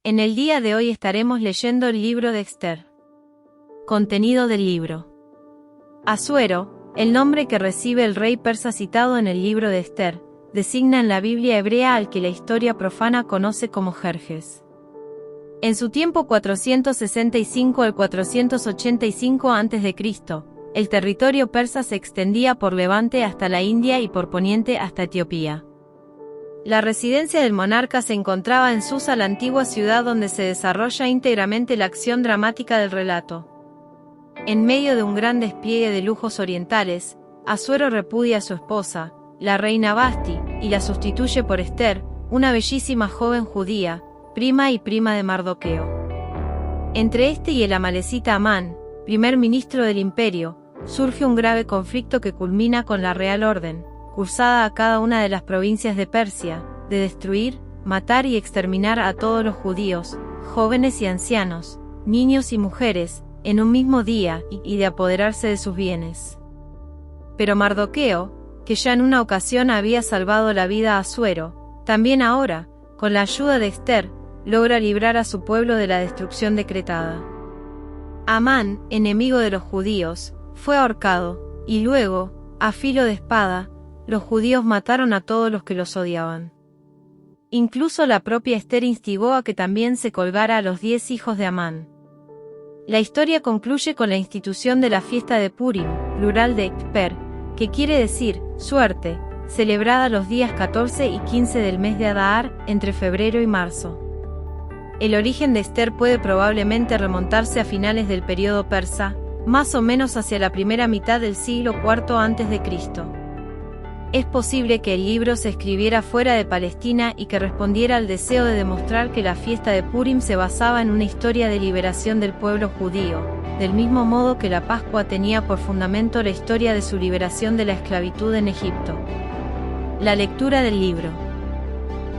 En el día de hoy estaremos leyendo el libro de Esther. Contenido del libro. Asuero, el nombre que recibe el rey persa citado en el libro de Esther, designa en la Biblia hebrea al que la historia profana conoce como Jerjes. En su tiempo 465 al 485 a.C., el territorio persa se extendía por Levante hasta la India y por Poniente hasta Etiopía. La residencia del monarca se encontraba en Susa, la antigua ciudad donde se desarrolla íntegramente la acción dramática del relato. En medio de un gran despliegue de lujos orientales, Asuero repudia a su esposa, la reina Vasti, y la sustituye por Esther, una bellísima joven judía, prima de Mardoqueo. Entre este y el amalecita Amán, primer ministro del imperio, surge un grave conflicto que culmina con la Real Orden, cursada a cada una de las provincias de Persia, de destruir, matar y exterminar a todos los judíos, jóvenes y ancianos, niños y mujeres, en un mismo día, y de apoderarse de sus bienes. Pero Mardoqueo, que ya en una ocasión había salvado la vida a Asuero, también ahora, con la ayuda de Esther, logra librar a su pueblo de la destrucción decretada. Amán, enemigo de los judíos, fue ahorcado, y luego, a filo de espada, los judíos mataron a todos los que los odiaban. Incluso la propia Esther instigó a que también se colgara a los 10 hijos de Amán. La historia concluye con la institución de la fiesta de Purim, plural de Ekper, que quiere decir suerte, celebrada los días 14 y 15 del mes de Adar, entre febrero y marzo. El origen de Esther puede probablemente remontarse a finales del período persa, más o menos hacia la primera mitad del siglo IV a.C. Es posible que el libro se escribiera fuera de Palestina y que respondiera al deseo de demostrar que la fiesta de Purim se basaba en una historia de liberación del pueblo judío, del mismo modo que la Pascua tenía por fundamento la historia de su liberación de la esclavitud en Egipto. La lectura del libro.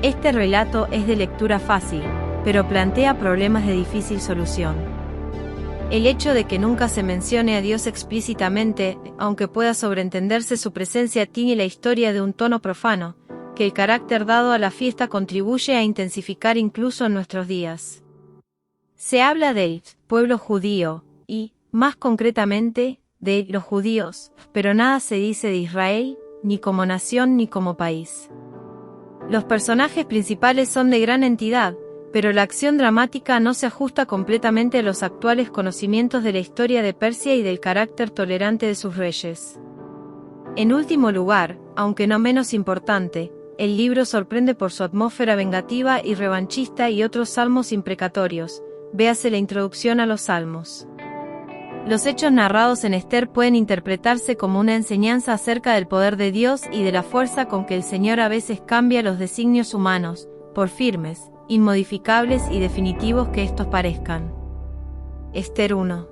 Este relato es de lectura fácil, pero plantea problemas de difícil solución. El hecho de que nunca se mencione a Dios explícitamente, aunque pueda sobreentenderse su presencia, tiñe la historia de un tono profano, que el carácter dado a la fiesta contribuye a intensificar incluso en nuestros días. Se habla del pueblo judío, y, más concretamente, de los judíos, pero nada se dice de Israel, ni como nación ni como país. Los personajes principales son de gran entidad, pero la acción dramática no se ajusta completamente a los actuales conocimientos de la historia de Persia y del carácter tolerante de sus reyes. En último lugar, aunque no menos importante, el libro sorprende por su atmósfera vengativa y revanchista y otros salmos imprecatorios, véase la introducción a los salmos. Los hechos narrados en Esther pueden interpretarse como una enseñanza acerca del poder de Dios y de la fuerza con que el Señor a veces cambia los designios humanos, por firmes, inmodificables y definitivos que estos parezcan. Esther 1.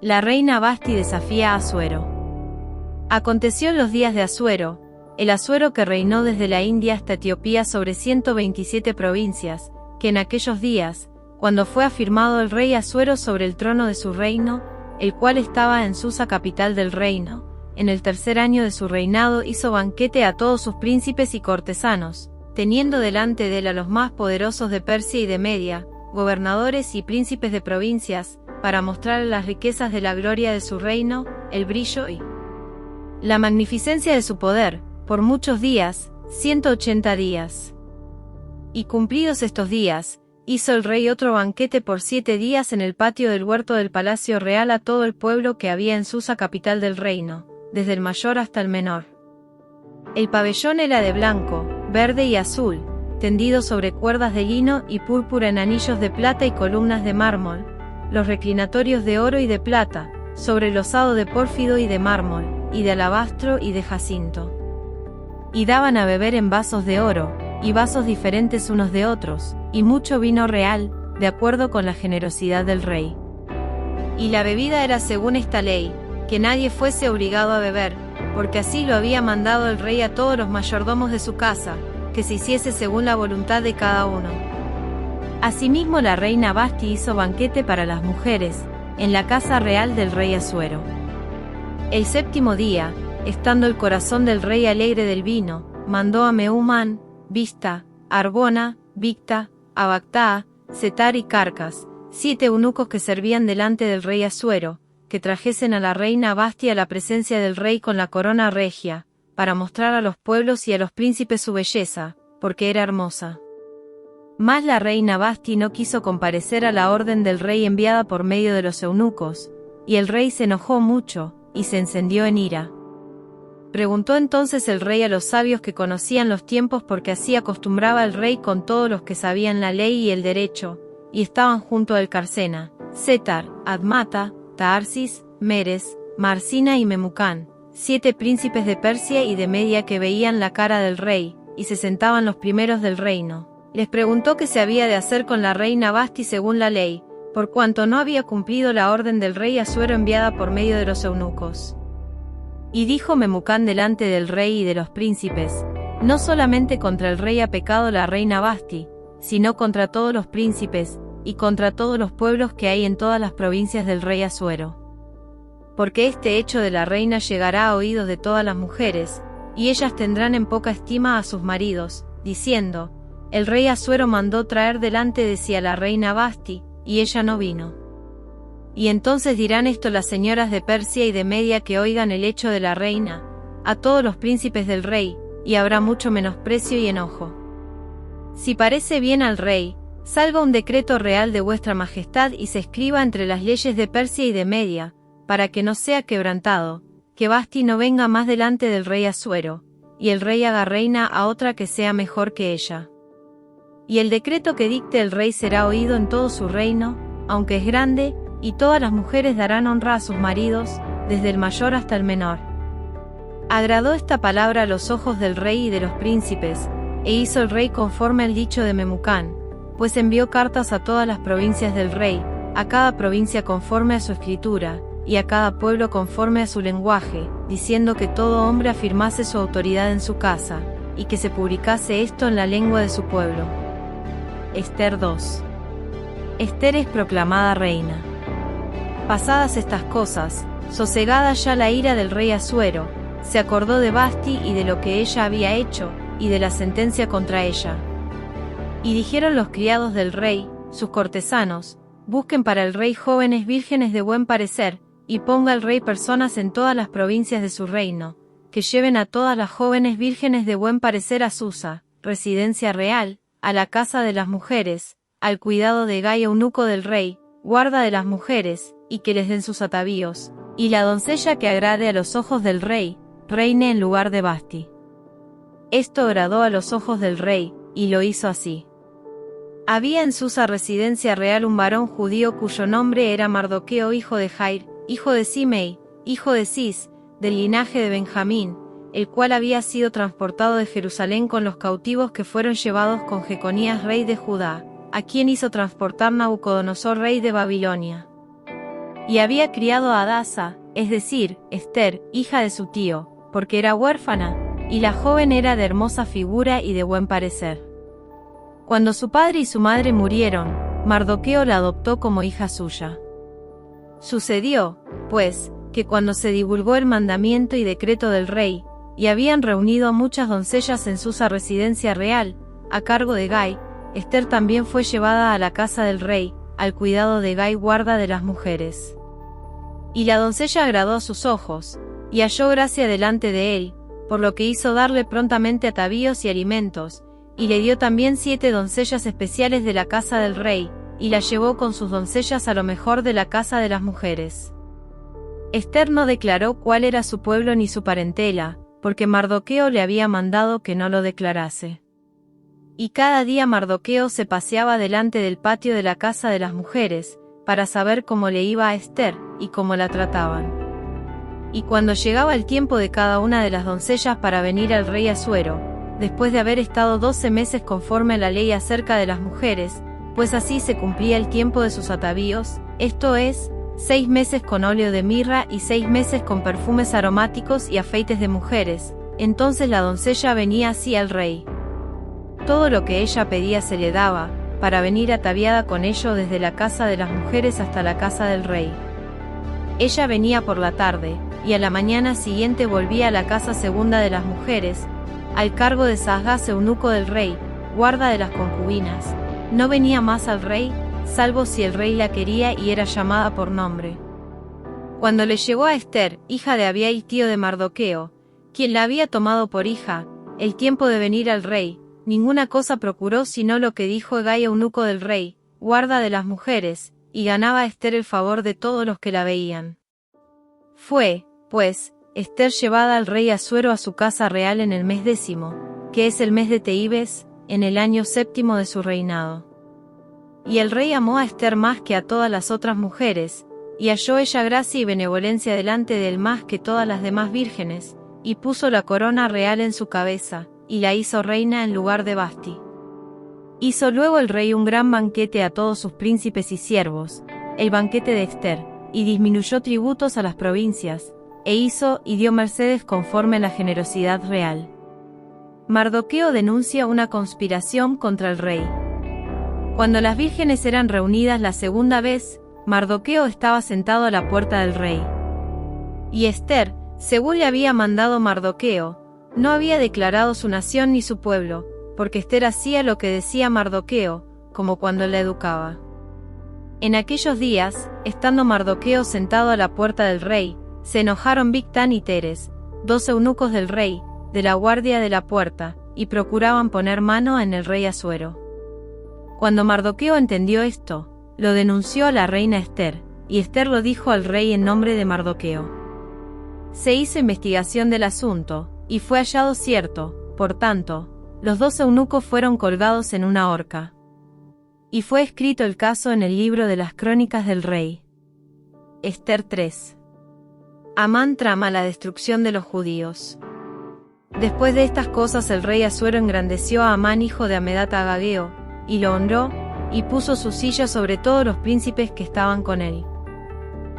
La reina Vasti desafía a Asuero. Aconteció en los días de Asuero, el Asuero que reinó desde la India hasta Etiopía sobre 127 provincias, que en aquellos días, cuando fue afirmado el rey Asuero sobre el trono de su reino, el cual estaba en Susa, capital del reino, en el tercer año de su reinado hizo banquete a todos sus príncipes y cortesanos, teniendo delante de él a los más poderosos de Persia y de Media, gobernadores y príncipes de provincias, para mostrar las riquezas de la gloria de su reino, el brillo y la magnificencia de su poder, por muchos días, 180 días. Y cumplidos estos días, hizo el rey otro banquete por 7 días en el patio del huerto del palacio real a todo el pueblo que había en Susa, capital del reino, desde el mayor hasta el menor. El pabellón era de blanco, verde y azul, tendido sobre cuerdas de lino y púrpura en anillos de plata y columnas de mármol, los reclinatorios de oro y de plata, sobre losado de pórfido y de mármol, y de alabastro y de jacinto. Y daban a beber en vasos de oro, y vasos diferentes unos de otros, y mucho vino real, de acuerdo con la generosidad del rey. Y la bebida era según esta ley, que nadie fuese obligado a beber, porque así lo había mandado el rey a todos los mayordomos de su casa, que se hiciese según la voluntad de cada uno. Asimismo la reina Vasti hizo banquete para las mujeres, en la casa real del rey Asuero. El séptimo día, estando el corazón del rey alegre del vino, mandó a Mehumán, Bista, Arbona, Bicta, a Bactaa, Setar y Carcas, 7 eunucos que servían delante del rey Asuero, que trajesen a la reina Vasti a la presencia del rey con la corona regia, para mostrar a los pueblos y a los príncipes su belleza, porque era hermosa. Mas la reina Vasti no quiso comparecer a la orden del rey enviada por medio de los eunucos, y el rey se enojó mucho, y se encendió en ira. Preguntó entonces el rey a los sabios que conocían los tiempos, porque así acostumbraba el rey con todos los que sabían la ley y el derecho, y estaban junto al Carcena, Setar, Admata, Taarsis, Meres, Marsina y Memucán, 7 príncipes de Persia y de Media que veían la cara del rey, y se sentaban los primeros del reino. Les preguntó qué se había de hacer con la reina Vasti según la ley, por cuanto no había cumplido la orden del rey Asuero enviada por medio de los eunucos. Y dijo Memucán delante del rey y de los príncipes: no solamente contra el rey ha pecado la reina Vasti, sino contra todos los príncipes, y contra todos los pueblos que hay en todas las provincias del rey Asuero. Porque este hecho de la reina llegará a oídos de todas las mujeres, y ellas tendrán en poca estima a sus maridos, diciendo: el rey Asuero mandó traer delante de sí a la reina Vasti, y ella no vino. Y entonces dirán esto las señoras de Persia y de Media que oigan el hecho de la reina, a todos los príncipes del rey, y habrá mucho menosprecio y enojo. Si parece bien al rey, salga un decreto real de vuestra majestad y se escriba entre las leyes de Persia y de Media, para que no sea quebrantado, que Vasti no venga más delante del rey Asuero, y el rey haga reina a otra que sea mejor que ella. Y el decreto que dicte el rey será oído en todo su reino, aunque es grande, y todas las mujeres darán honra a sus maridos, desde el mayor hasta el menor. Agradó esta palabra a los ojos del rey y de los príncipes, e hizo el rey conforme al dicho de Memucán, pues envió cartas a todas las provincias del rey, a cada provincia conforme a su escritura, y a cada pueblo conforme a su lenguaje, diciendo que todo hombre afirmase su autoridad en su casa, y que se publicase esto en la lengua de su pueblo. Ester 2. Ester es proclamada reina. Pasadas estas cosas, sosegada ya la ira del rey Asuero, se acordó de Vasti y de lo que ella había hecho, y de la sentencia contra ella. Y dijeron los criados del rey, sus cortesanos: busquen para el rey jóvenes vírgenes de buen parecer, y ponga el rey personas en todas las provincias de su reino, que lleven a todas las jóvenes vírgenes de buen parecer a Susa, residencia real, a la casa de las mujeres, al cuidado de Gai eunuco del rey, guarda de las mujeres, y que les den sus atavíos, y la doncella que agrade a los ojos del rey, reine en lugar de Vasti. Esto agradó a los ojos del rey, y lo hizo así. Había en Susa residencia real un varón judío cuyo nombre era Mardoqueo hijo de Jair, hijo de Simei, hijo de Cis, del linaje de Benjamín, el cual había sido transportado de Jerusalén con los cautivos que fueron llevados con Jeconías rey de Judá, a quien hizo transportar Nabucodonosor rey de Babilonia. Y había criado a Hadasa, es decir, Ester, hija de su tío, porque era huérfana, y la joven era de hermosa figura y de buen parecer. Cuando su padre y su madre murieron, Mardoqueo la adoptó como hija suya. Sucedió, pues, que cuando se divulgó el mandamiento y decreto del rey, y habían reunido a muchas doncellas en Susa residencia real, a cargo de Gai, Ester también fue llevada a la casa del rey, al cuidado de Gai guarda de las mujeres. Y la doncella agradó a sus ojos, y halló gracia delante de él, por lo que hizo darle prontamente atavíos y alimentos, y le dio también 7 doncellas especiales de la casa del rey, y la llevó con sus doncellas a lo mejor de la casa de las mujeres. Ester no declaró cuál era su pueblo ni su parentela, porque Mardoqueo le había mandado que no lo declarase. Y cada día Mardoqueo se paseaba delante del patio de la casa de las mujeres, para saber cómo le iba a Ester, y cómo la trataban. Y cuando llegaba el tiempo de cada una de las doncellas para venir al rey Asuero, después de haber estado 12 meses conforme a la ley acerca de las mujeres, pues así se cumplía el tiempo de sus atavíos, esto es, 6 meses con óleo de mirra y 6 meses con perfumes aromáticos y afeites de mujeres, entonces la doncella venía así al rey. Todo lo que ella pedía se le daba, para venir ataviada con ello desde la casa de las mujeres hasta la casa del rey. Ella venía por la tarde, y a la mañana siguiente volvía a la casa segunda de las mujeres, al cargo de Sasgás eunuco del rey, guarda de las concubinas, no venía más al rey, salvo si el rey la quería y era llamada por nombre. Cuando le llegó a Ester, hija de Abihail tío de Mardoqueo, quien la había tomado por hija, el tiempo de venir al rey, ninguna cosa procuró sino lo que dijo Hegai eunuco del rey, guarda de las mujeres, y ganaba a Ester el favor de todos los que la veían. Fue, pues, Ester llevada al rey Asuero a su casa real en el mes 10, que es el mes de Teibes, en el año 7 de su reinado. Y el rey amó a Ester más que a todas las otras mujeres, y halló ella gracia y benevolencia delante de él más que todas las demás vírgenes, y puso la corona real en su cabeza, y la hizo reina en lugar de Vasti. Hizo luego el rey un gran banquete a todos sus príncipes y siervos, el banquete de Ester, y disminuyó tributos a las provincias, e hizo y dio mercedes conforme a la generosidad real. Mardoqueo denuncia una conspiración contra el rey. Cuando las vírgenes eran reunidas la segunda vez, Mardoqueo estaba sentado a la puerta del rey. Y Ester, según le había mandado Mardoqueo, no había declarado su nación ni su pueblo, porque Ester hacía lo que decía Mardoqueo, como cuando la educaba. En aquellos días, estando Mardoqueo sentado a la puerta del rey, se enojaron Bigtán y Teres, 2 eunucos del rey, de la guardia de la puerta, y procuraban poner mano en el rey Asuero. Cuando Mardoqueo entendió esto, lo denunció a la reina Ester, y Ester lo dijo al rey en nombre de Mardoqueo. Se hizo investigación del asunto, y fue hallado cierto, por tanto, los 2 eunucos fueron colgados en una horca. Y fue escrito el caso en el libro de las crónicas del rey. Ester 3. Amán trama la destrucción de los judíos. Después de estas cosas el rey Asuero engrandeció a Amán hijo de Hamedata Agageo, y lo honró, y puso su silla sobre todos los príncipes que estaban con él.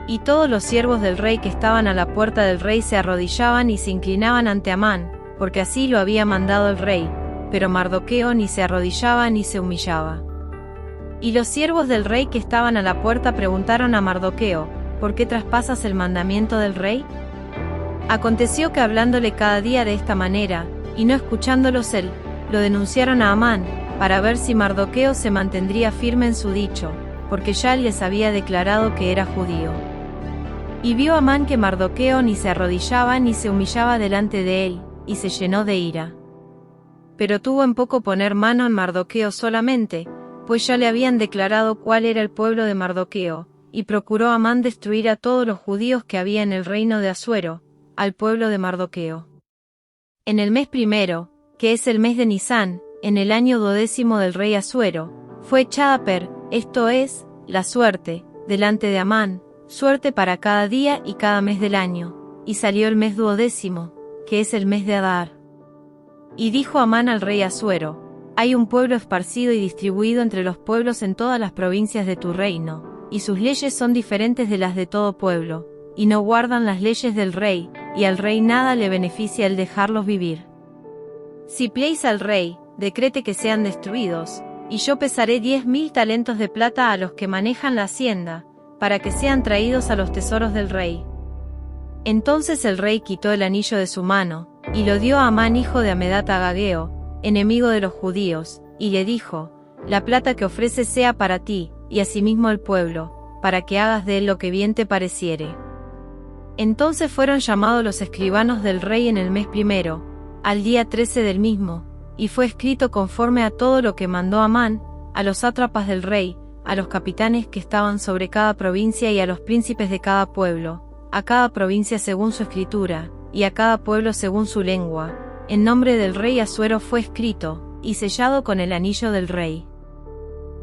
Y todos los siervos del rey que estaban a la puerta del rey se arrodillaban y se inclinaban ante Amán, porque así lo había mandado el rey, pero Mardoqueo ni se arrodillaba ni se humillaba. Y los siervos del rey que estaban a la puerta preguntaron a Mardoqueo, ¿por qué traspasas el mandamiento del rey? Aconteció que hablándole cada día de esta manera, y no escuchándolos él, lo denunciaron a Amán, para ver si Mardoqueo se mantendría firme en su dicho, porque ya les había declarado que era judío. Y vio Amán que Mardoqueo ni se arrodillaba ni se humillaba delante de él, y se llenó de ira. Pero tuvo en poco poner mano en Mardoqueo solamente, pues ya le habían declarado cuál era el pueblo de Mardoqueo, y procuró Amán destruir a todos los judíos que había en el reino de Asuero, al pueblo de Mardoqueo. En el mes 1, que es el mes de Nisán, en el año 12 del rey Asuero, fue echada esto es, la suerte, delante de Amán, suerte para cada día y cada mes del año, y salió el mes 12, que es el mes de Adar. Y dijo Amán al rey Asuero, hay un pueblo esparcido y distribuido entre los pueblos en todas las provincias de tu reino, y sus leyes son diferentes de las de todo pueblo, y no guardan las leyes del rey, y al rey nada le beneficia el dejarlos vivir. Si pleis al rey, decrete que sean destruidos, y yo pesaré 10.000 talentos de plata a los que manejan la hacienda, para que sean traídos a los tesoros del rey. Entonces el rey quitó el anillo de su mano, y lo dio a Amán hijo de Hamedata Agageo, enemigo de los judíos, y le dijo, la plata que ofreces sea para ti, y asimismo el pueblo, para que hagas de él lo que bien te pareciere. Entonces fueron llamados los escribanos del rey en el mes 1, al día 13 del mismo, y fue escrito conforme a todo lo que mandó Amán, a los sátrapas del rey, a los capitanes que estaban sobre cada provincia y a los príncipes de cada pueblo, a cada provincia según su escritura, y a cada pueblo según su lengua. En nombre del rey Asuero fue escrito, y sellado con el anillo del rey.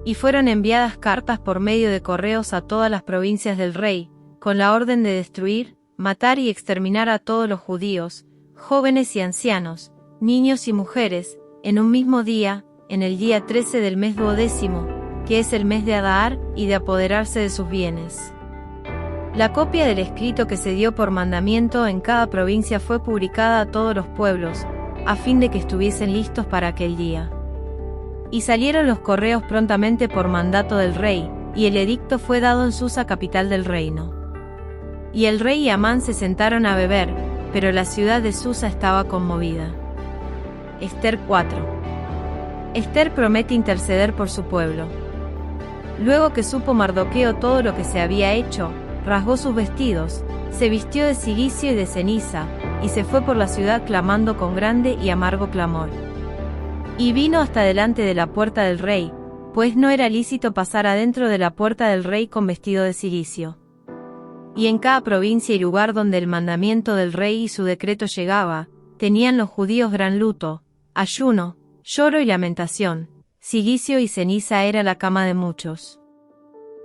Y fueron enviadas cartas por medio de correos a todas las provincias del rey, con la orden de destruir, matar y exterminar a todos los judíos, jóvenes y ancianos, niños y mujeres, en un mismo día, en el día 13 del mes 12, que es el mes de Adar, y de apoderarse de sus bienes. La copia del escrito que se dio por mandamiento en cada provincia fue publicada a todos los pueblos, a fin de que estuviesen listos para aquel día. Y salieron los correos prontamente por mandato del rey, y el edicto fue dado en Susa, capital del reino. Y el rey y Amán se sentaron a beber, pero la ciudad de Susa estaba conmovida. Ester 4. Ester promete interceder por su pueblo. Luego que supo Mardoqueo todo lo que se había hecho, rasgó sus vestidos, se vistió de cilicio y de ceniza, y se fue por la ciudad clamando con grande y amargo clamor. Y vino hasta delante de la puerta del rey, pues no era lícito pasar adentro de la puerta del rey con vestido de cilicio. Y en cada provincia y lugar donde el mandamiento del rey y su decreto llegaba, tenían los judíos gran luto, ayuno, lloro y lamentación, cilicio y ceniza era la cama de muchos.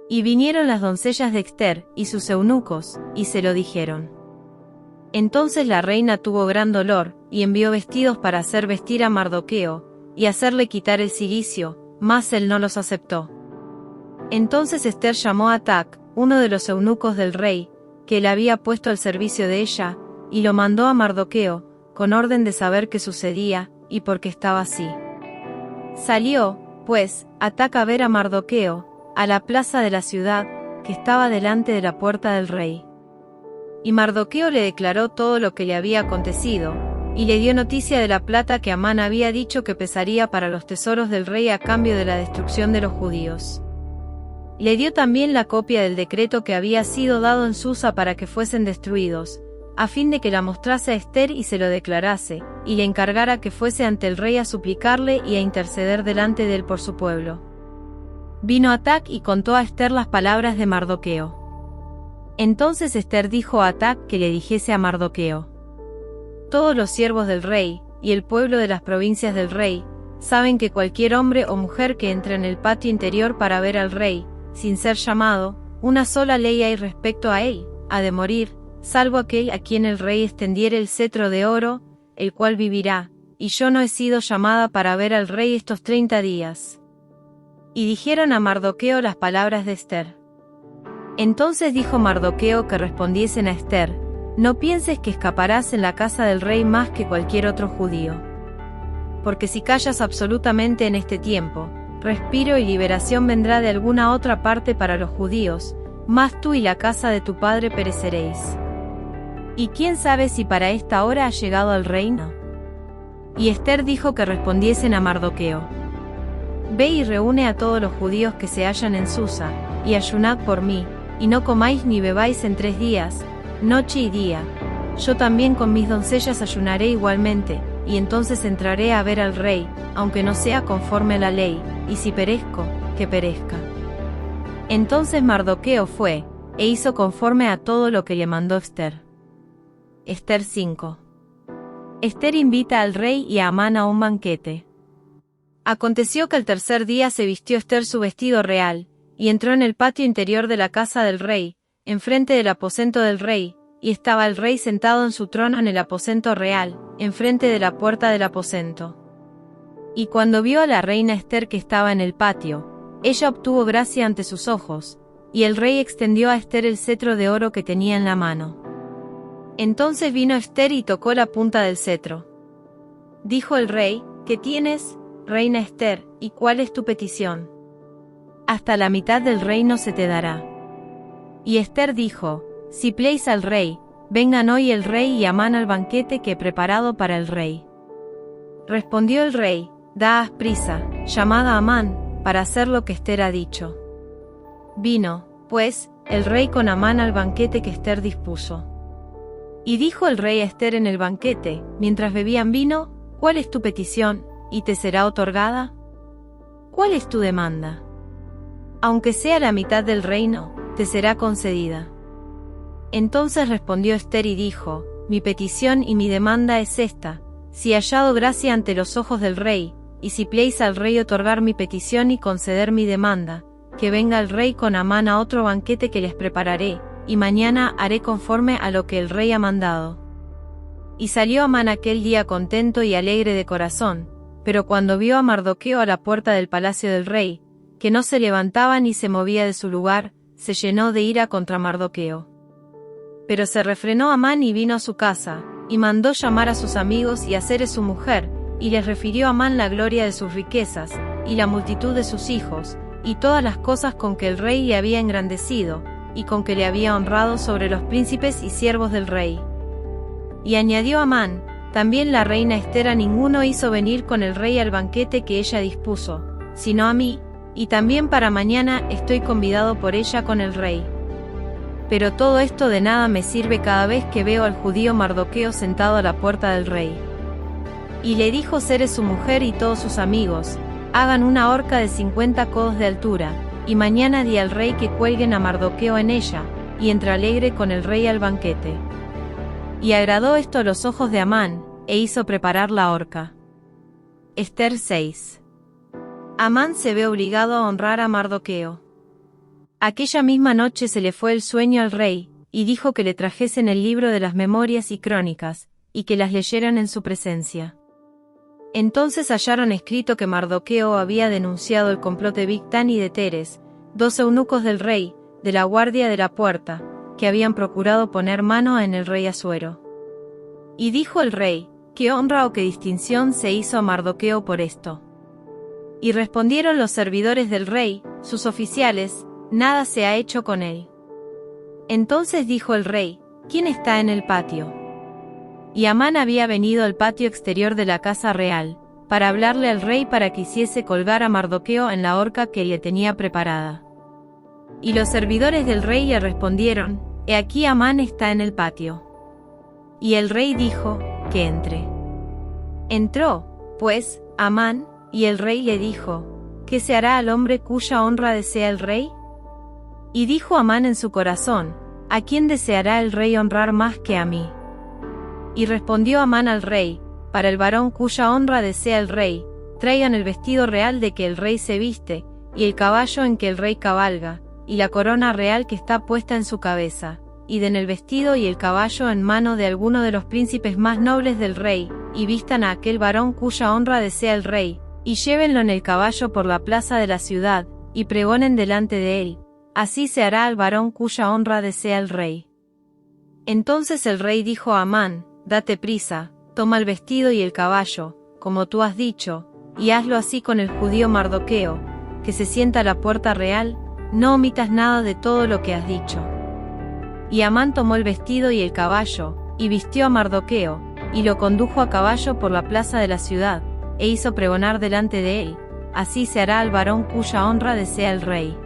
Y vinieron las doncellas de Ester y sus eunucos, y se lo dijeron. Entonces la reina tuvo gran dolor, y envió vestidos para hacer vestir a Mardoqueo, y hacerle quitar el cilicio, mas él no los aceptó. Entonces Ester llamó a Atac, uno de los eunucos del rey, que le había puesto al servicio de ella, y lo mandó a Mardoqueo, con orden de saber qué sucedía, y por qué estaba así. Salió, pues, Atac a ver a Mardoqueo, a la plaza de la ciudad, que estaba delante de la puerta del rey. Y Mardoqueo le declaró todo lo que le había acontecido, y le dio noticia de la plata que Amán había dicho que pesaría para los tesoros del rey a cambio de la destrucción de los judíos. Le dio también la copia del decreto que había sido dado en Susa para que fuesen destruidos, a fin de que la mostrase a Ester y se lo declarase, y le encargara que fuese ante el rey a suplicarle y a interceder delante de él por su pueblo. Vino Atac y contó a Ester las palabras de Mardoqueo. Entonces Ester dijo a Atac que le dijese a Mardoqueo: todos los siervos del rey, y el pueblo de las provincias del rey, saben que cualquier hombre o mujer que entre en el patio interior para ver al rey, sin ser llamado, una sola ley hay respecto a él, ha de morir, salvo aquel a quien el rey extendiere el cetro de oro, el cual vivirá, y yo no he sido llamada para ver al rey estos 30 días. Y dijeron a Mardoqueo las palabras de Ester. Entonces dijo Mardoqueo que respondiesen a Ester: no pienses que escaparás en la casa del rey más que cualquier otro judío. Porque si callas absolutamente en este tiempo, respiro y liberación vendrá de alguna otra parte para los judíos, mas tú y la casa de tu padre pereceréis. ¿Y quién sabe si para esta hora ha llegado al reino? Y Ester dijo que respondiesen a Mardoqueo: ve y reúne a todos los judíos que se hallan en Susa, y ayunad por mí, y no comáis ni bebáis en 3 días, noche y día. Yo también con mis doncellas ayunaré igualmente, y entonces entraré a ver al rey, aunque no sea conforme a la ley, y si perezco, que perezca. Entonces Mardoqueo fue, e hizo conforme a todo lo que le mandó Ester. Ester 5. Ester invita al rey y a Amán a un banquete. Aconteció que al tercer día se vistió Ester su vestido real, y entró en el patio interior de la casa del rey, enfrente del aposento del rey, y estaba el rey sentado en su trono en el aposento real, enfrente de la puerta del aposento. Y cuando vio a la reina Ester que estaba en el patio, ella obtuvo gracia ante sus ojos, y el rey extendió a Ester el cetro de oro que tenía en la mano. Entonces vino Ester y tocó la punta del cetro. Dijo el rey: ¿qué tienes, reina Ester, y cuál es tu petición? Hasta la mitad del reino se te dará. Y Ester dijo: si pléis al rey, vengan hoy el rey y Amán al banquete que he preparado para el rey. Respondió el rey: daos prisa, llamad a Amán, para hacer lo que Ester ha dicho. Vino, pues, el rey con Amán al banquete que Ester dispuso. Y dijo el rey a Ester en el banquete, mientras bebían vino: ¿cuál es tu petición, y te será otorgada? ¿Cuál es tu demanda? Aunque sea la mitad del reino, te será concedida. Entonces respondió Ester y dijo: mi petición y mi demanda es esta: si he hallado gracia ante los ojos del rey, y si pléis al rey otorgar mi petición y conceder mi demanda, que venga el rey con Amán a otro banquete que les prepararé, y mañana haré conforme a lo que el rey ha mandado. Y salió Amán aquel día contento y alegre de corazón, pero cuando vio a Mardoqueo a la puerta del palacio del rey, que no se levantaba ni se movía de su lugar, se llenó de ira contra Mardoqueo. Pero se refrenó Amán y vino a su casa, y mandó llamar a sus amigos y a Ceres su mujer, y les refirió a Amán la gloria de sus riquezas, y la multitud de sus hijos, y todas las cosas con que el rey le había engrandecido, y con que le había honrado sobre los príncipes y siervos del rey. Y añadió Amán: también la reina Ester a ninguno hizo venir con el rey al banquete que ella dispuso, sino a mí, y también para mañana estoy convidado por ella con el rey. Pero todo esto de nada me sirve cada vez que veo al judío Mardoqueo sentado a la puerta del rey. Y le dijo Zeres su mujer y todos sus amigos, hagan una horca de 50 codos de altura, y mañana di al rey que cuelguen a Mardoqueo en ella, y entre alegre con el rey al banquete. Y agradó esto a los ojos de Amán, e hizo preparar la horca. Ester 6. Amán se ve obligado a honrar a Mardoqueo. Aquella misma noche se le fue el sueño al rey, y dijo que le trajesen el libro de las memorias y crónicas, y que las leyeran en su presencia. Entonces hallaron escrito que Mardoqueo había denunciado el complot de Bigtán y de Teres, 2 eunucos del rey, de la guardia de la puerta, que habían procurado poner mano en el rey Asuero. Y dijo el rey, ¿qué honra o qué distinción se hizo a Mardoqueo por esto? Y respondieron los servidores del rey, sus oficiales, nada se ha hecho con él. Entonces dijo el rey, ¿quién está en el patio? Y Amán había venido al patio exterior de la casa real, para hablarle al rey para que hiciese colgar a Mardoqueo en la horca que le tenía preparada. Y los servidores del rey le respondieron, he aquí Amán está en el patio. Y el rey dijo, que entre. Entró, pues, Amán, y el rey le dijo, ¿qué se hará al hombre cuya honra desea el rey? Y dijo Amán en su corazón, ¿a quién deseará el rey honrar más que a mí? Y respondió Amán al rey, para el varón cuya honra desea el rey, traigan el vestido real de que el rey se viste, y el caballo en que el rey cabalga, y la corona real que está puesta en su cabeza, y den el vestido y el caballo en mano de alguno de los príncipes más nobles del rey, y vistan a aquel varón cuya honra desea el rey, y llévenlo en el caballo por la plaza de la ciudad, y pregonen delante de él, así se hará al varón cuya honra desea el rey. Entonces el rey dijo a Amán, date prisa, toma el vestido y el caballo, como tú has dicho, y hazlo así con el judío Mardoqueo, que se sienta a la puerta real, no omitas nada de todo lo que has dicho. Y Amán tomó el vestido y el caballo, y vistió a Mardoqueo, y lo condujo a caballo por la plaza de la ciudad, e hizo pregonar delante de él, así se hará al varón cuya honra desea el rey.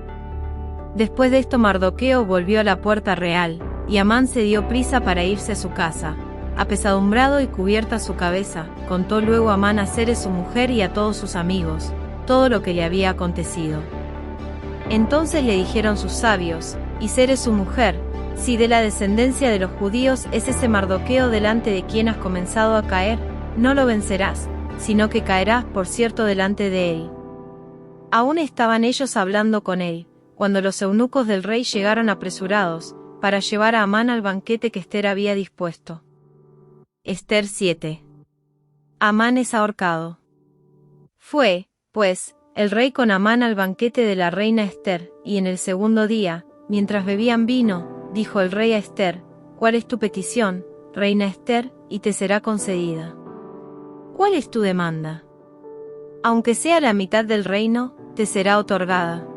Después de esto Mardoqueo volvió a la puerta real, y Amán se dio prisa para irse a su casa. Apesadumbrado y cubierta su cabeza, contó luego Amán a Zeres su mujer y a todos sus amigos, todo lo que le había acontecido. Entonces le dijeron sus sabios, y Zeres su mujer, si de la descendencia de los judíos es ese Mardoqueo delante de quien has comenzado a caer, no lo vencerás, sino que caerás por cierto delante de él. Aún estaban ellos hablando con él, cuando los eunucos del rey llegaron apresurados, para llevar a Amán al banquete que Ester había dispuesto. Ester 7. Amán es ahorcado. Fue, pues, el rey con Amán al banquete de la reina Ester, y en el segundo día, mientras bebían vino, dijo el rey a Ester, ¿cuál es tu petición, reina Ester, y te será concedida? ¿Cuál es tu demanda? Aunque sea la mitad del reino, te será otorgada.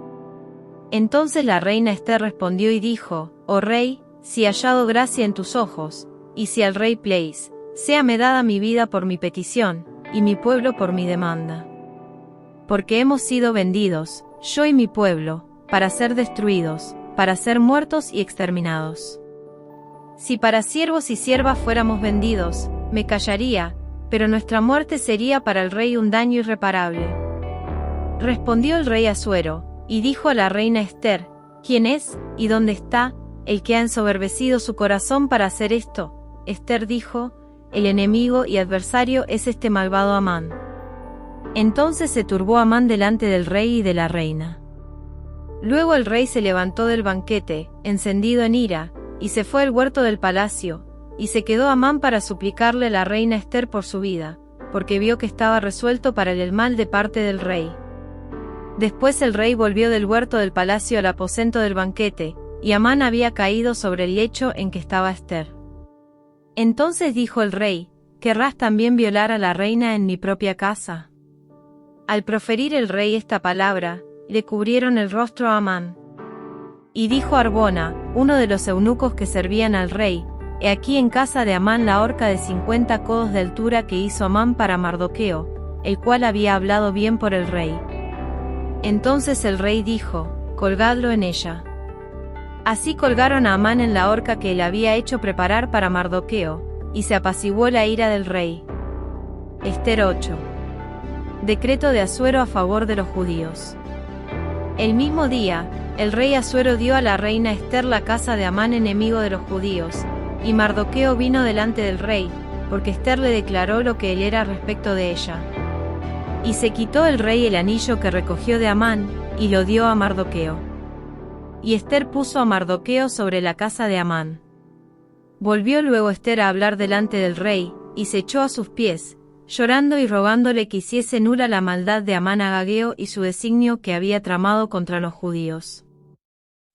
Entonces la reina Ester respondió y dijo, oh rey, si hallado gracia en tus ojos, y si al rey place, séame dada mi vida por mi petición, y mi pueblo por mi demanda. Porque hemos sido vendidos, yo y mi pueblo, para ser destruidos, para ser muertos y exterminados. Si para siervos y siervas fuéramos vendidos, me callaría, pero nuestra muerte sería para el rey un daño irreparable. Respondió el rey Asuero, y dijo a la reina Ester, ¿quién es, y dónde está, el que ha ensoberbecido su corazón para hacer esto? Ester dijo, el enemigo y adversario es este malvado Amán. Entonces se turbó Amán delante del rey y de la reina. Luego el rey se levantó del banquete, encendido en ira, y se fue al huerto del palacio, y se quedó Amán para suplicarle a la reina Ester por su vida, porque vio que estaba resuelto para él el mal de parte del rey. Después el rey volvió del huerto del palacio al aposento del banquete, y Amán había caído sobre el lecho en que estaba Ester. Entonces dijo el rey, ¿querrás también violar a la reina en mi propia casa? Al proferir el rey esta palabra, le cubrieron el rostro a Amán. Y dijo Arbona, uno de los eunucos que servían al rey, he aquí en casa de Amán la horca de 50 codos de altura que hizo Amán para Mardoqueo, el cual había hablado bien por el rey. Entonces el rey dijo, colgadlo en ella. Así colgaron a Amán en la horca que él había hecho preparar para Mardoqueo, y se apaciguó la ira del rey. Ester 8. Decreto de Asuero a favor de los judíos. El mismo día, el rey Asuero dio a la reina Ester la casa de Amán enemigo de los judíos, y Mardoqueo vino delante del rey, porque Ester le declaró lo que él era respecto de ella. Y se quitó el rey el anillo que recogió de Amán, y lo dio a Mardoqueo. Y Ester puso a Mardoqueo sobre la casa de Amán. Volvió luego Ester a hablar delante del rey, y se echó a sus pies, llorando y rogándole que hiciese nula la maldad de Amán agageo y su designio que había tramado contra los judíos.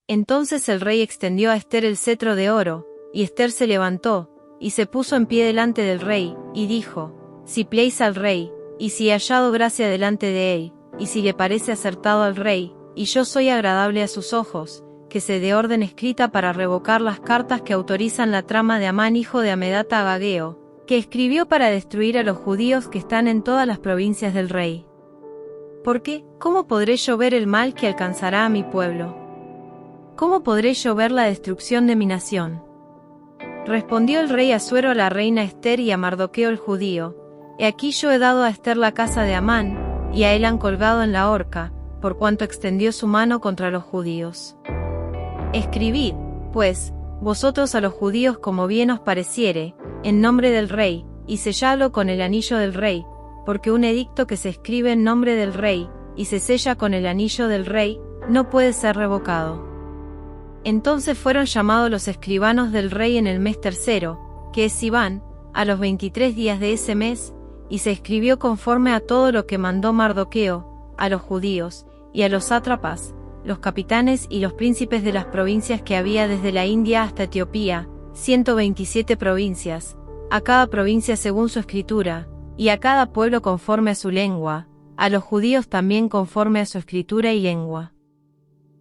Entonces el rey extendió a Ester el cetro de oro, y Ester se levantó, y se puso en pie delante del rey, y dijo, si place al rey, y si he hallado gracia delante de él, y si le parece acertado al rey, y yo soy agradable a sus ojos, que se dé orden escrita para revocar las cartas que autorizan la trama de Amán hijo de Amedata agageo, que escribió para destruir a los judíos que están en todas las provincias del rey. Porque, ¿cómo podré yo ver el mal que alcanzará a mi pueblo? ¿Cómo podré yo ver la destrucción de mi nación? Respondió el rey Asuero a la reina Ester y a Mardoqueo el judío, he aquí yo he dado a Ester la casa de Amán, y a él han colgado en la horca, por cuanto extendió su mano contra los judíos. Escribid, pues, vosotros a los judíos como bien os pareciere, en nombre del rey, y selladlo con el anillo del rey, porque un edicto que se escribe en nombre del rey, y se sella con el anillo del rey, no puede ser revocado. Entonces fueron llamados los escribanos del rey en el mes tercero, que es Siván, a los 23 días de ese mes, y se escribió conforme a todo lo que mandó Mardoqueo, a los judíos, y a los sátrapas, los capitanes y los príncipes de las provincias que había desde la India hasta Etiopía, 127 provincias, a cada provincia según su escritura, y a cada pueblo conforme a su lengua, a los judíos también conforme a su escritura y lengua.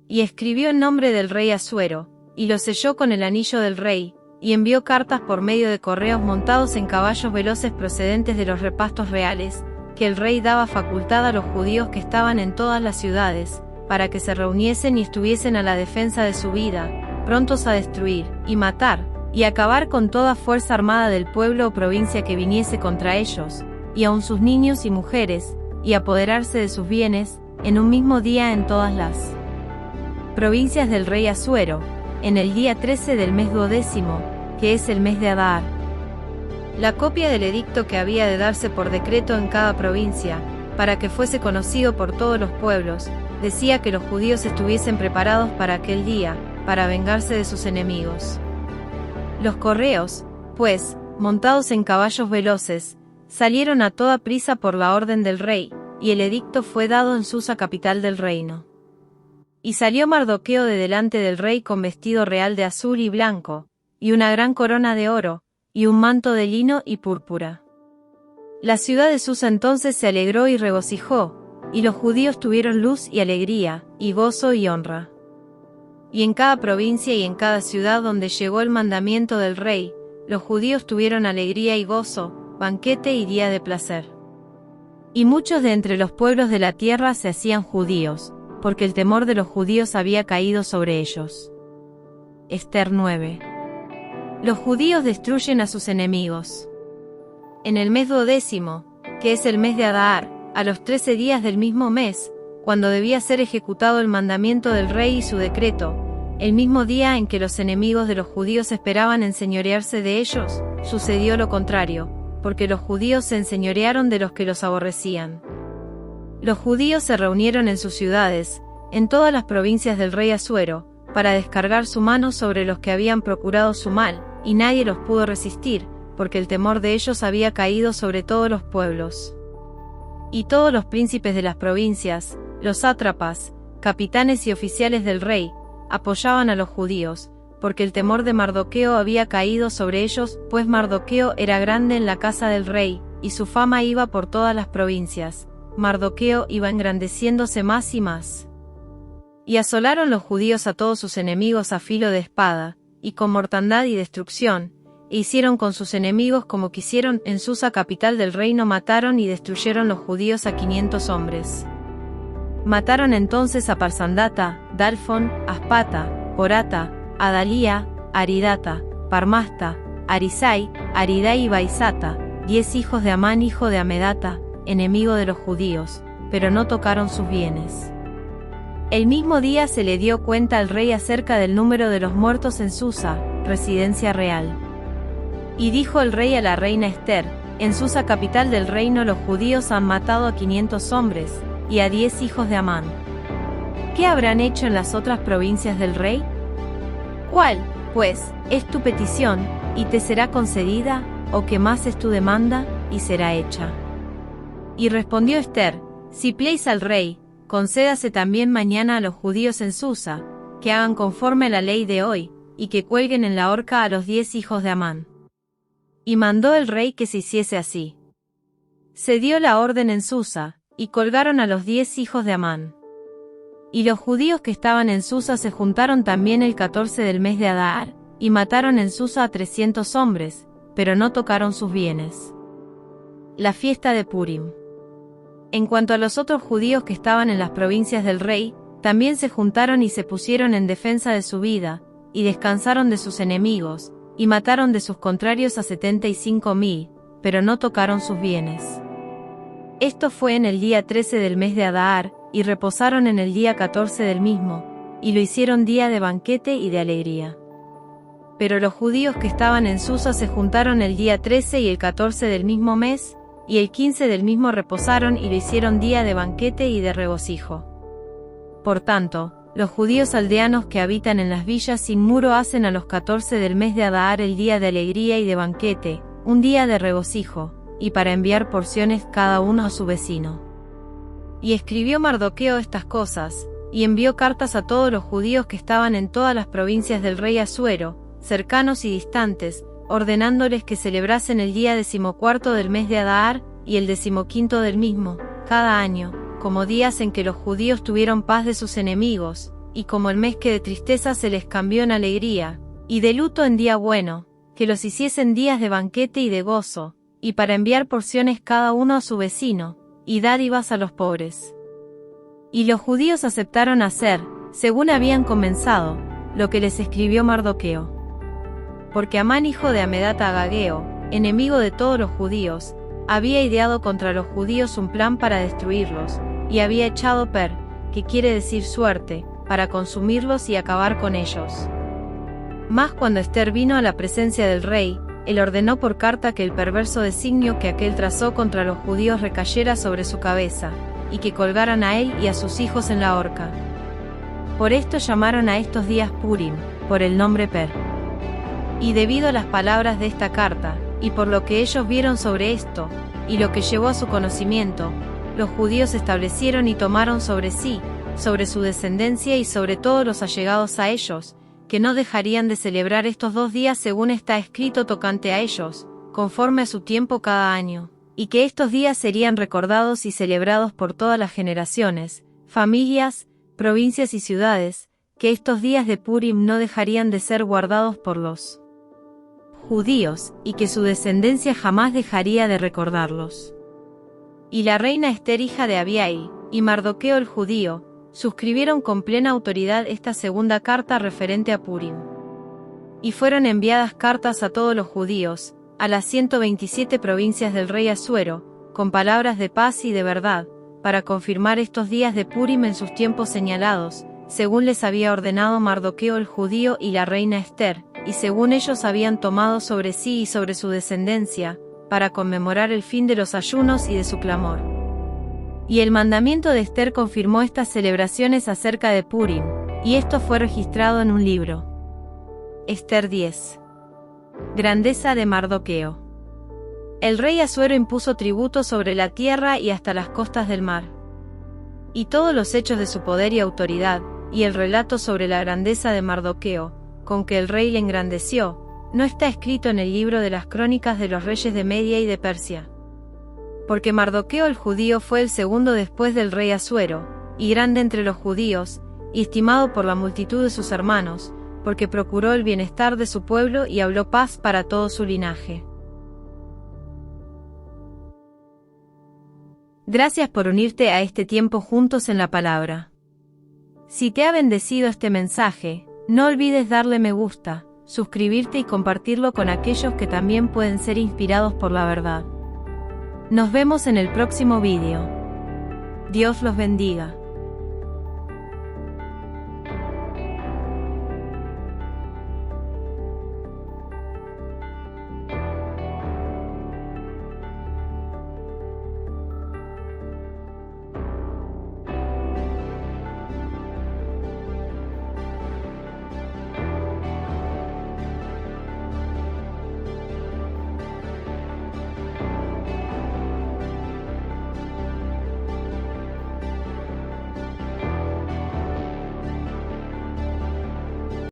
Y escribió en nombre del rey Asuero, y lo selló con el anillo del rey, y envió cartas por medio de correos montados en caballos veloces procedentes de los repastos reales, que el rey daba facultad a los judíos que estaban en todas las ciudades, para que se reuniesen y estuviesen a la defensa de su vida, prontos a destruir, y matar, y acabar con toda fuerza armada del pueblo o provincia que viniese contra ellos, y aun sus niños y mujeres, y apoderarse de sus bienes, en un mismo día en todas las provincias del rey Asuero, en el día 13 del mes 12, que es el mes de Adar. La copia del edicto que había de darse por decreto en cada provincia, para que fuese conocido por todos los pueblos, decía que los judíos estuviesen preparados para aquel día, para vengarse de sus enemigos. Los correos, pues, montados en caballos veloces, salieron a toda prisa por la orden del rey, y el edicto fue dado en Susa capital del reino. Y salió Mardoqueo de delante del rey con vestido real de azul y blanco, y una gran corona de oro, y un manto de lino y púrpura. La ciudad de Susa entonces se alegró y regocijó, y los judíos tuvieron luz y alegría, y gozo y honra. Y en cada provincia y en cada ciudad donde llegó el mandamiento del rey, los judíos tuvieron alegría y gozo, banquete y día de placer. Y muchos de entre los pueblos de la tierra se hacían judíos, porque el temor de los judíos había caído sobre ellos. Ester 9. Los judíos destruyen a sus enemigos. En el mes 12, que es el mes de Adar, a los 13 días del mismo mes, cuando debía ser ejecutado el mandamiento del rey y su decreto, el mismo día en que los enemigos de los judíos esperaban enseñorearse de ellos, sucedió lo contrario, porque los judíos se enseñorearon de los que los aborrecían. Los judíos se reunieron en sus ciudades, en todas las provincias del rey Asuero, para descargar su mano sobre los que habían procurado su mal, y nadie los pudo resistir, porque el temor de ellos había caído sobre todos los pueblos. Y todos los príncipes de las provincias, los sátrapas, capitanes y oficiales del rey, apoyaban a los judíos, porque el temor de Mardoqueo había caído sobre ellos, pues Mardoqueo era grande en la casa del rey, y su fama iba por todas las provincias. Mardoqueo iba engrandeciéndose más y más. Y asolaron los judíos a todos sus enemigos a filo de espada, y con mortandad y destrucción, e hicieron con sus enemigos como quisieron. En Susa, capital del reino, mataron y destruyeron los judíos a 500 hombres. Mataron entonces a Parsandata, Dalfón, Aspata, Porata, Adalía, Aridata, Parmasta, Arisai, Aridai y Baisata, 10 hijos de Amán hijo de Amedata, enemigo de los judíos, pero no tocaron sus bienes. El mismo día se le dio cuenta al rey acerca del número de los muertos en Susa, residencia real. Y dijo el rey a la reina Ester: en Susa, capital del reino, los judíos han matado a 500 hombres, y a 10 hijos de Amán. ¿Qué habrán hecho en las otras provincias del rey? ¿Cuál, pues, es tu petición, y te será concedida, o qué más es tu demanda, y será hecha? Y respondió Ester: si pléis al rey, concédase también mañana a los judíos en Susa, que hagan conforme a la ley de hoy, y que cuelguen en la horca a los 10 hijos de Amán. Y mandó el rey que se hiciese así. Se dio la orden en Susa, y colgaron a los 10 hijos de Amán. Y los judíos que estaban en Susa se juntaron también el 14 del mes de Adar, y mataron en Susa a 300 hombres, pero no tocaron sus bienes. La fiesta de Purim. En cuanto a los otros judíos que estaban en las provincias del rey, también se juntaron y se pusieron en defensa de su vida, y descansaron de sus enemigos, y mataron de sus contrarios a 75,000, pero no tocaron sus bienes. Esto fue en el día 13 del mes de Adar, y reposaron en el día 14 del mismo, y lo hicieron día de banquete y de alegría. Pero los judíos que estaban en Susa se juntaron el día 13 y el 14 del mismo mes, y el 15 del mismo reposaron y lo hicieron día de banquete y de regocijo. Por tanto, los judíos aldeanos que habitan en las villas sin muro hacen a los 14 del mes de Adar el día de alegría y de banquete, un día de regocijo, y para enviar porciones cada uno a su vecino. Y escribió Mardoqueo estas cosas, y envió cartas a todos los judíos que estaban en todas las provincias del rey Asuero, cercanos y distantes, ordenándoles que celebrasen el día 14 del mes de Adar, y el 15 del mismo, cada año, como días en que los judíos tuvieron paz de sus enemigos, y como el mes que de tristeza se les cambió en alegría, y de luto en día bueno, que los hiciesen días de banquete y de gozo, y para enviar porciones cada uno a su vecino, y dádivas a los pobres. Y los judíos aceptaron hacer, según habían comenzado, lo que les escribió Mardoqueo. Porque Amán hijo de Amedata Agageo, enemigo de todos los judíos, había ideado contra los judíos un plan para destruirlos, y había echado que quiere decir suerte, para consumirlos y acabar con ellos. Mas cuando Ester vino a la presencia del rey, él ordenó por carta que el perverso designio que aquel trazó contra los judíos recayera sobre su cabeza, y que colgaran a él y a sus hijos en la horca. Por esto llamaron a estos días Purim, por el nombre Y debido a las palabras de esta carta, y por lo que ellos vieron sobre esto, y lo que llevó a su conocimiento, los judíos establecieron y tomaron sobre sí, sobre su descendencia y sobre todos los allegados a ellos, que no dejarían de celebrar estos 2 días según está escrito tocante a ellos, conforme a su tiempo cada año, y que estos días serían recordados y celebrados por todas las generaciones, familias, provincias y ciudades, que estos días de Purim no dejarían de ser guardados por los judíos, y que su descendencia jamás dejaría de recordarlos. Y la reina Ester hija de Abihail, y Mardoqueo el judío, suscribieron con plena autoridad esta segunda carta referente a Purim. Y fueron enviadas cartas a todos los judíos, a las 127 provincias del rey Asuero, con palabras de paz y de verdad, para confirmar estos días de Purim en sus tiempos señalados, según les había ordenado Mardoqueo el judío y la reina Ester, y según ellos habían tomado sobre sí y sobre su descendencia, para conmemorar el fin de los ayunos y de su clamor. Y el mandamiento de Ester confirmó estas celebraciones acerca de Purim, y esto fue registrado en un libro. Ester 10. Grandeza de Mardoqueo. El rey Asuero impuso tributo sobre la tierra y hasta las costas del mar. Y todos los hechos de su poder y autoridad, y el relato sobre la grandeza de Mardoqueo, con que el rey le engrandeció, no está escrito en el libro de las crónicas de los reyes de Media y de Persia. Porque Mardoqueo el judío fue el segundo después del rey Asuero, y grande entre los judíos, y estimado por la multitud de sus hermanos, porque procuró el bienestar de su pueblo y habló paz para todo su linaje. Gracias por unirte a este tiempo juntos en la palabra. Si te ha bendecido este mensaje, no olvides darle me gusta, suscribirte y compartirlo con aquellos que también pueden ser inspirados por la verdad. Nos vemos en el próximo vídeo. Dios los bendiga.